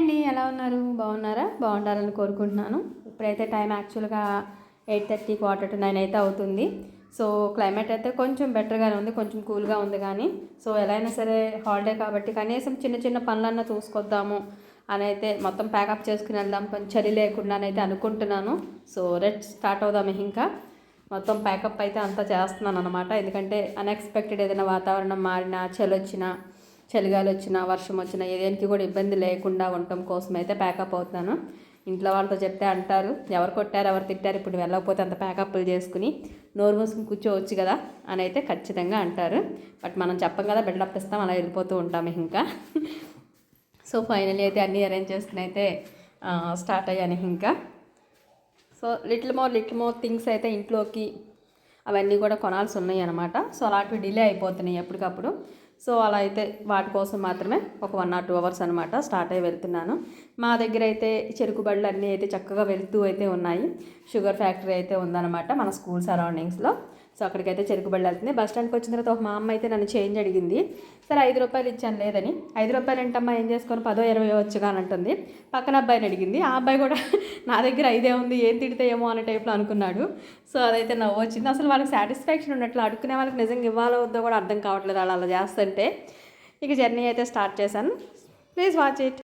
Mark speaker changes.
Speaker 1: అండి, ఎలా ఉన్నారు? బాగున్నారా? బాగుండాలని కోరుకుంటున్నాను. ఇప్పుడైతే టైం యాక్చువల్గా 8:30 8:45 అయితే అవుతుంది. సో క్లైమేట్ అయితే కొంచెం బెటర్గానే ఉంది, కొంచెం కూల్గా ఉంది. కానీ సో ఎలా అయినా సరే హాలిడే కాబట్టి కనీసం చిన్న చిన్న పనులన్నా చూసుకొద్దాము అని అయితే మొత్తం ప్యాకప్ చేసుకుని వెళ్దాం, కొంచెం చలి లేకుండానైతే అనుకుంటున్నాను. సో రెస్ట్ స్టార్ట్ అవుదాము. ఇంకా మొత్తం ప్యాకప్ అయితే అంతా చేస్తున్నాను అనమాట. ఎందుకంటే అన్ఎక్స్పెక్టెడ్ ఏదైనా వాతావరణం మారినా, చలి వచ్చినా, చలిగాలి వచ్చినా, వర్షం వచ్చినా ఏదేనికి కూడా ఇబ్బంది లేకుండా ఉండటం కోసం అయితే ప్యాకప్ అవుతున్నాను. ఇంట్లో వాళ్ళతో చెప్తే అంటారు, ఎవరు కొట్టారు ఎవరు తిట్టారు, ఇప్పుడు వెళ్ళకపోతే అంత ప్యాకప్లు చేసుకుని నోరు మూసుకుని కూర్చోవచ్చు కదా అని అయితే ఖచ్చితంగా అంటారు. బట్ మనం చెప్పం కదా, బిల్డప్ ఇస్తాం, అలా వెళ్ళిపోతూ ఉంటాము ఇంకా. సో ఫైనల్లీ అయితే అన్నీ అరేంజ్ చేసుకుని అయితే స్టార్ట్ అయ్యాను ఇంకా. సో లిటిల్ మోర్ థింగ్స్ అయితే ఇంట్లోకి అవన్నీ కూడా కొనాల్సి ఉన్నాయి అనమాట. సో అలాంటివి డిలే అయిపోతున్నాయి ఎప్పటికప్పుడు. సో అలా అయితే వాటి కోసం మాత్రమే ఒక 1 or 2 hours అనమాట స్టార్ట్ అయ్యి వెళ్తున్నాను. మా దగ్గర అయితే చెరుకు బళ్ళు అన్నీ అయితే చక్కగా వెళ్తూ అయితే ఉన్నాయి. షుగర్ ఫ్యాక్టరీ అయితే ఉందన్నమాట మన స్కూల్ సరౌండింగ్స్లో. సో అక్కడికైతే చెరుకు బళ్ళు వెళ్తుంది. బస్ స్టాండ్కి వచ్చిన తర్వాత మా అమ్మ అయితే నన్ను చేంజ్ అడిగింది. సరే 5 రూపాయలు ఇచ్చాను, లేదని. 5 రూపాయలు ఏంటమ్మా, ఏం చేసుకొని 10 20 వచ్చుగా అని అంటుంది. పక్కన అబ్బాయిని అడిగింది. ఆ అబ్బాయి కూడా నా దగ్గర 5 ఉంది, ఏం తిడితే ఏమో అనే టైప్లో అనుకున్నాడు. సో అదైతే నవ్వు వచ్చింది. అసలు వాళ్ళకి సాటిస్ఫాక్షన్ ఉన్నట్లు, అడుక్కునే వాళ్ళకి నిజంగా ఇవ్వాలో వద్దో కూడా అర్థం కావట్లేదు అలా చేస్తుంటే. ఇక జర్నీ అయితే స్టార్ట్ చేశాను. Please watch it.